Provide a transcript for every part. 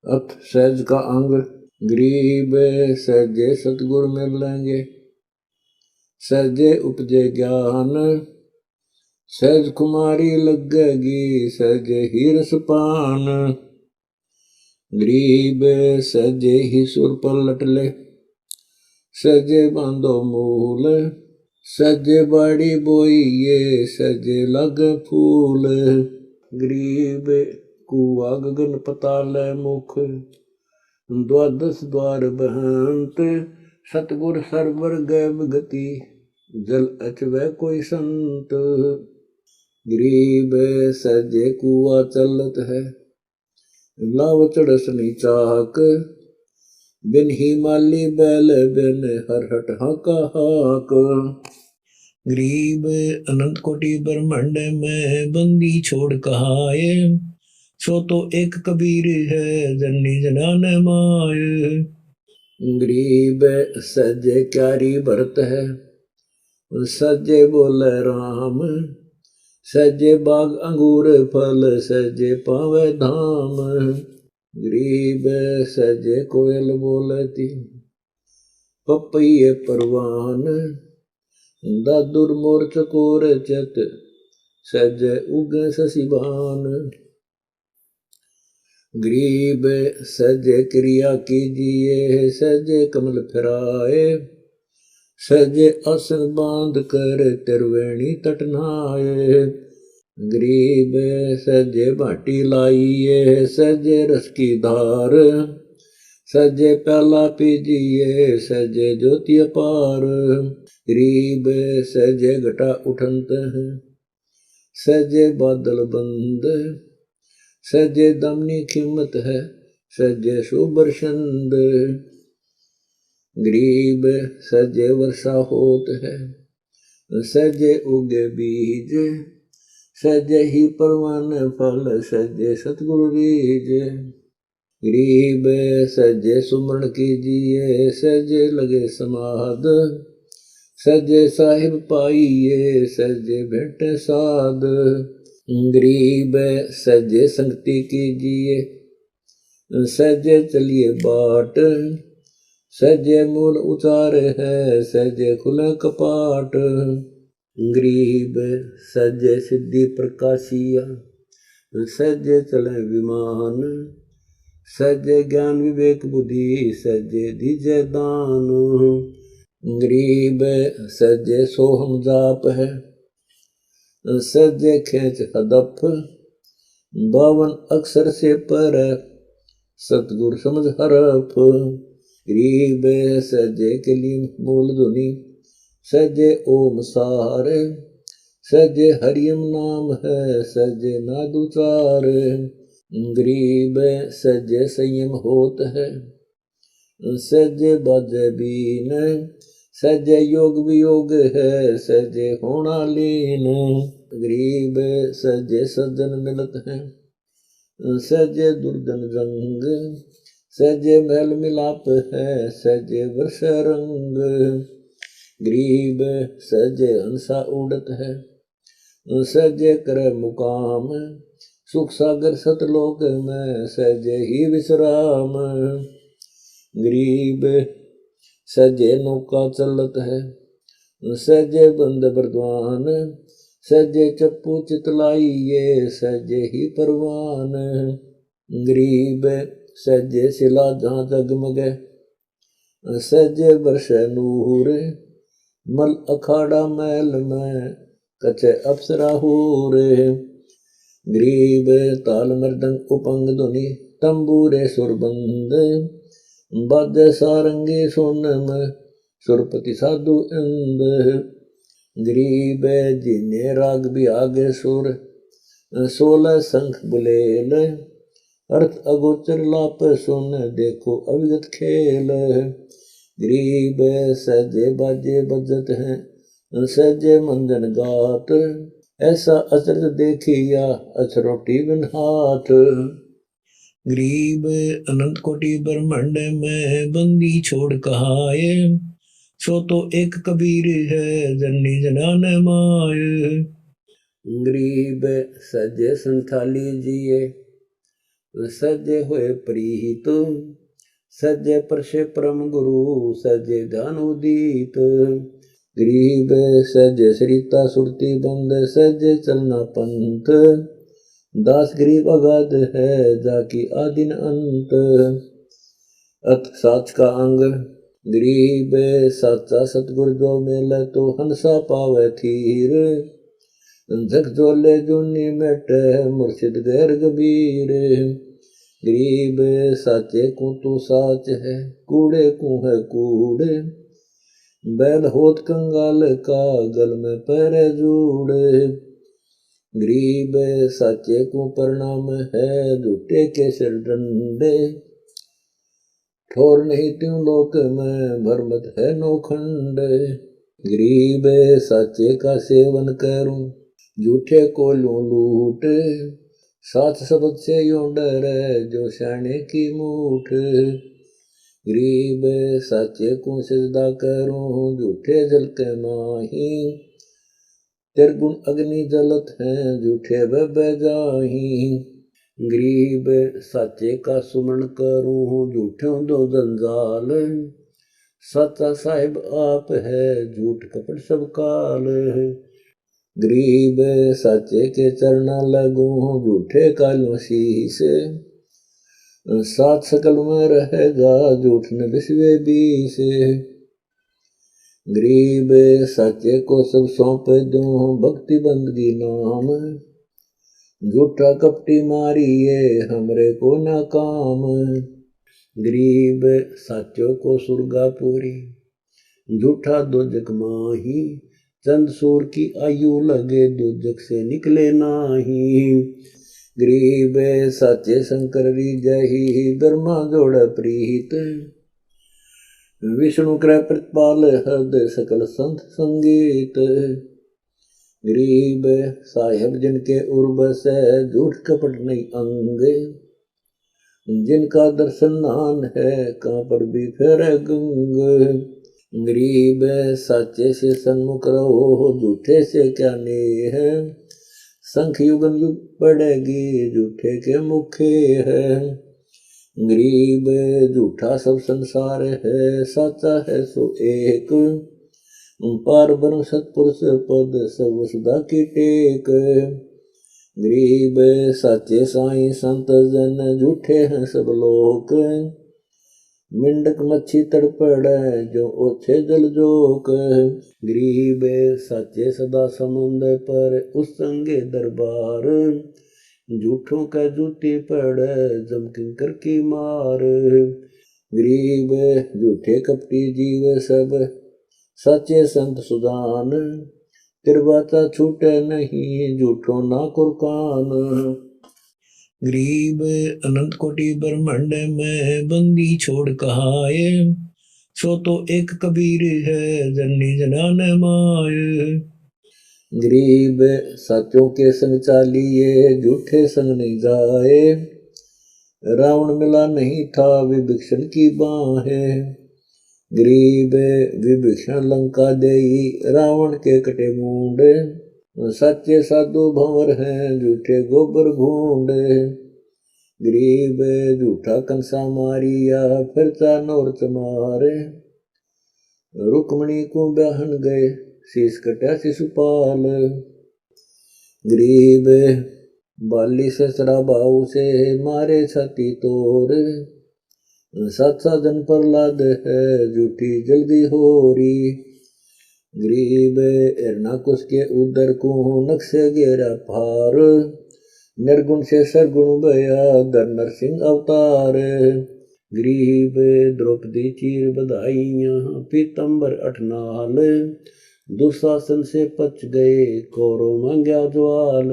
अथ सहज का अंग। गरीब सहजे सतगुर मिल लेंगे, सहजे उपजे ज्ञान, सहज कुमारी लगेगी, सहजे ही रस पान। गरीब सहजे ही सुर पलट ले, सहजे बांधो मूल, सहजे बाड़ी बोइए, सहजे लग फूल। गरीब कुआ गगन पताल मुख, द्वादश द्वार बहंत, सतगुर सरवर गैब गति, जल अचवै कोई संत। गरीब सहजे कुआ चलत है, लाव चढ़सनी चाक, बिन ही माली बैल बिन हरहट हाका हाक। गरीब अनंत कोटि ब्रह्मांड में बंदी छोड़ कहाए, सो तो एक कबीर है जननी जनान माय। गरीब सजे क्यारी भरत है, सजे बोले राम, सजे बाग अंगूर फल, सजे पावे धाम। गरीब सजे कोयल बोलती, पपैये परवान, दादुर मोर चकोर चत, सहज उग शशिबान। गरीब सहज क्रिया कीजिए, सहज कमल फिराए, सहज आसन बांध कर त्रिवेणी तट नहाए। गरीब सहज भाटी लाइए, सहज रस की धार, सहज प्याला पीजिए, सहज ज्योति अपार। गरीब सहज घटा उठंत है, सहज बादल बंद, सहज दमनी कीमत है, सहज शुभर छंद। गरीब सहज वर्षा होत है, सहज उगे बीज, सहज ही परवान फल, सहज सतगुरु रीज। गरीब सहज सुमरण कीजिए, सहज लगे समाद, सहज साहिब पाइए, सहज भेंट साध। गरीब सहज संगति कीजिए, सहज चलिए बाट, सहज मूल उचार है, सहज खुले कपाट। गरीब सहज सिद्धि प्रकाशिया, सहज चले विमान, सहज ज्ञान विवेक बुद्धि, सहज दीजे दान। गरीब सहज सोहम जाप है, सहज खेच हदफ, 52 अक्षर से पर, सतगुर समझ हरफ। गरीब सहज कलीम मूल धुनि, सहज ओम सार, सहज हरियम नाम है, सहज नाद उचार। गरीब सहज संयम होत है, सहज बाजे बीन, सहज योग वियोग है, सहज होना लीन। गरीब सहज सज्जन मिलत है, सहज दुर्जन रंग, सहज मेल मिलाप है, सहज वर्ष रंग। गरीब सहज हंसा उड़त है, सहज करे मुकाम, सुख सागर सतलोक में, सहज ही विश्राम। गरीब सहजे नौका चलत है, सहजे बंद बरद्वान, सहजे चप्पू चितलाइए, सहजे ही परवान। गरीब सहजे शिला जहाँ जगमगे, सहजे बरस नूर, मल अखाड़ा मैल में, कचे अप्सरा हूर। गरीब ताल मृदंग उपंग धुनि, तंबूरे सुरबंद, बाजे सारंगी सोनम, सुरपति साधु इंद। गरीब जिन्हें राग भी आगे सुर, 16 शंख बुलेल, अर्थ अगोचर लाप सुन, देखो अविगत खेल। गरीब सहजे बाजे बजत हैं, सहजे मंजन गात, ऐसा अचरज देखिया, अछरोटी बिन हाथ। गरीब अनंत कोटि ब्रह्मांड में बंदी छोड़ कहाए, सो तो एक कबीर है जननी जनान माय। गरीब सहजे संथाली जिए, सजे हुए प्रीत, सजे परशे परम गुरु, सजे ध्यान उदित। गरीब सजे सरिता सुरती बंद, सजे चलना पंथ। दास गरीब अगाध है, जाकी आदिन अंत। अत साच का अंग, गरीब साचा सतगुर जो मेल, तो हंसा पावे थीर। झक जोले जूनी मेट, मुर्शिद गैर गबीर। गरीब साचे को तू साच है, कूड़े को है कूड़े। बैल होत कंगाल का, गल में पैरे जूड़े। गरीब साचे को प्रणाम है, झूठे के सिर डंडे। ठोर नहीं त्यों लोक में, भरमत है नौखंड। गरीब साचे का सेवन करूं, झूठे को लूं लूट। साथ शब्द से यूं डरे, जो शाने की मूठ। गरीब साचे को सजदा करूं, झूठे जल के माही। त्रिगुण अग्नि जलत है, झूठे बह जाही। गरीब साचे का सुमरण करूं, झूठों दो जंजाल। साचा साहिब आप है, झूठ कपट सब काल। गरीब साचे के चरणा लगूं, झूठे कालों शीस। सात सकल में रहेगा, झूठ न बिसवे बीस। गरीब साचे को सब सौंप दूं, भक्ति बंदगी नाम। झूठा कपटी मारिए, हमरे को नाकाम। गरीब साचो को सुरगापुरी, झूठा दोजक माही। चंद सूर की आयु लगे, दोजक से निकले नाही। गरीब साचे शंकर रिजही, ब्रह्मा जोड़ प्रीत। विष्णु कृ प्रतिपाल, हृदय सकल संत संगीत। गरीब साहेब जिनके उर्बस है, झूठ कपट नहीं अंग। जिनका दर्शन नान है, कहाँ पर भी फेरे गंग। गरीब साचे से सन्मुख रहो, झूठे से क्या नेह है। संख युगन युग पड़ेगी, झूठे के मुखे है। गरीब झूठा सब संसार है, साचा है सो एक। पार ब्रह्म सतपुरुष पद, सब सदा की टेक। गरीब साचे साईं संत जन, झूठे हैं सब लोक। मिंडक मच्छी तड़पड़े, जो ओछे जल जोक। गरीब साचे सदा समुंदर पर, उस संगे दरबार। झूठों का जूती पड़े, जम किंकर की मार। गरीब झूठे कपटी जीव सब, साचे संत सुजान। तिरबाता छूटे नहीं, झूठो ना कुरकान। गरीब अनंत कोटि ब्रह्मांड में, बंदी छोड़ कहाए। सो तो एक कबीर है, जननी जनान माए। गरीब साचों के संग चालिए, झूठे संग नहीं जाए। रावण मिला नहीं था, विभीषण की बाहें। गरीब विभीषण लंका देई, रावण के कटे मूंड। सच्चे साधु भंवर हैं, झूठे गोबर भूंड। गरीब झूठा कंसा मारिया, फिरता नौरत मारे। रुक्मणी को ब्याहन गए, शीश कटा शिशुपाल। गरीब बाली से शराबाऊ से, मारे छाती तोड़। साचा जन प्रहलाद है, झूठी जल्दी होरी। गरीब हिरणाकुश के उदर को, नक्शे गेरा फार। निर्गुण से सरगुण भया, धर नरसिंह अवतार। गरीब द्रौपदी चीर बधाइयाँ, पीतम्बर अठनाल। दुशासन से पच गए, कौरव मांग्या ज्वाल।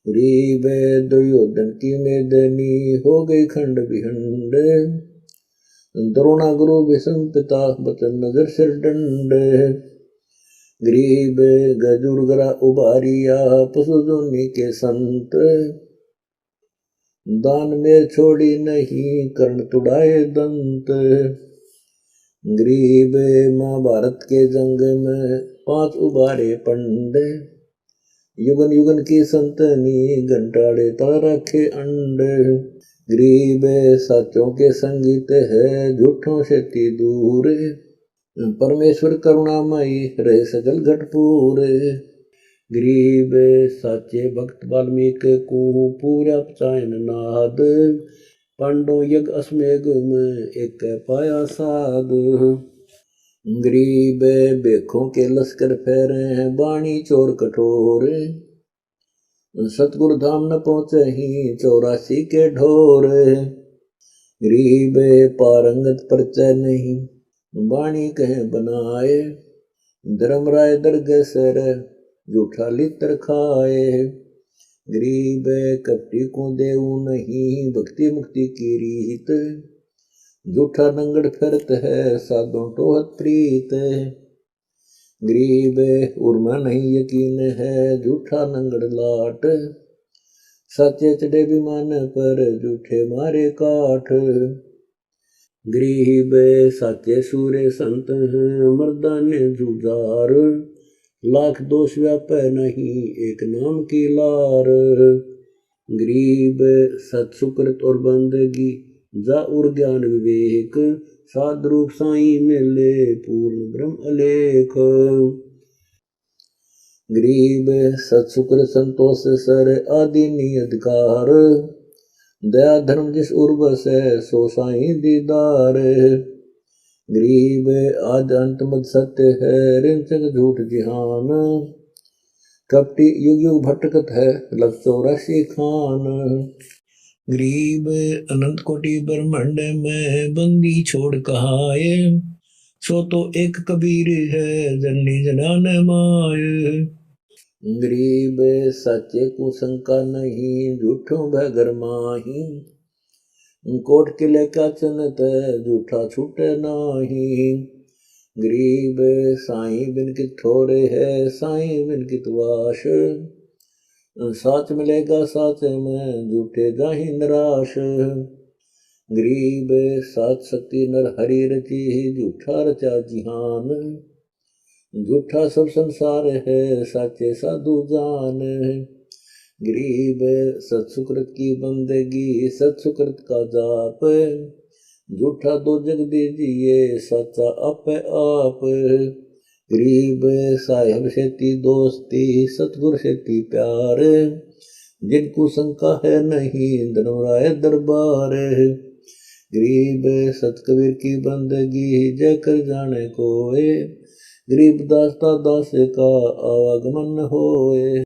गरीब दुर्योधन की मेदनी, हो गई खंड विखंड। द्रोणा गुरु भीष्म पिता, बचन नजर सिर दंड। गरीब गजुर गरा उबारिया, पशुजोनी के संत। दान में छोड़ी नहीं, कर्ण तुड़ाए दंत। गरीब महाभारत के जंग में, 5 उबारे पंडे। युगन युगन की संतनी घंटाड़े ता रखे अंड। गरीब साचों के संगीत है झूठों से ती दूर। परमेश्वर करुणामयी रहे सकल घट पूरे। गरीब साचे भक्त वाल्मीकि को पूरा चायन नाद। पांडो यज्ञ अश्वमेघ में एक पाया साध। गरीब बेखों के लश्कर फेरे बाणी चोर कठोर। सतगुरु धाम न पहुंचे ही 84 के ढोर। गरीब पारंगत परिचय नहीं बाणी कहे बनाए। धर्मराय दरगह सर जूठा लित्र खाए। गरीब कपटी को देऊ नहीं भक्ति मुक्ति की रीत। जूठा नंगड़ फिरत है साधों टोहत प्रीत। गरीब उर्मा नहीं यकीन है झूठा नंगड़ लाट। सच्चे चढ़े विमान पर झूठे मारे काठ। गरीब साचे सूरे संत हैं मर्दाने जुजार। लाख दोष व्यापै नहीं एक नाम की लार। गरीब सत सुकृत और बंदगी जा उर ज्ञान विवेक। साध रूप साईं मिले पूर्ण ब्रह्म अलेख। गरीब सत सुकृत संतोष सर आदि नियतकार। दया धर्म जिस उर्वस है सो साईं दीदार। गरीब आद अंत मद सत्य है रिंचक झूठ जिहान। कपटी युग युग भटकत है लग 84 खान। गरीब अनंत कोटि ब्रह्मांड में बंदी छोड़ कहाए। सो तो एक कबीर है जननी जनान माय। गरीब सच्चे को शंका नहीं झूठों भगर माही। कोट किले का चनत झूठा छूटे नाही। गरीब साईं बिन कित थोड़े है साईं बिन कित वाश। साच मिलेगा साच में झूठे जाहि निराश। गरीब साच शक्ति नर हरि रची झूठा रचा जिहान। झूठा सब संसार है साचे साधु जान। गरीब सत्सुकृत की बंदगी सत्सुकृत का जाप। झूठा दो जग दीजिए सच्चा आप आप। गरीब साहिब से ती दोस्ती सतगुर से ती प्यार। जिनको शंका है नहीं धर्मराय दरबार। गरीब सतकबीर की बंदगी जय कर जाने कोए। गरीब दास का आवागमन होए।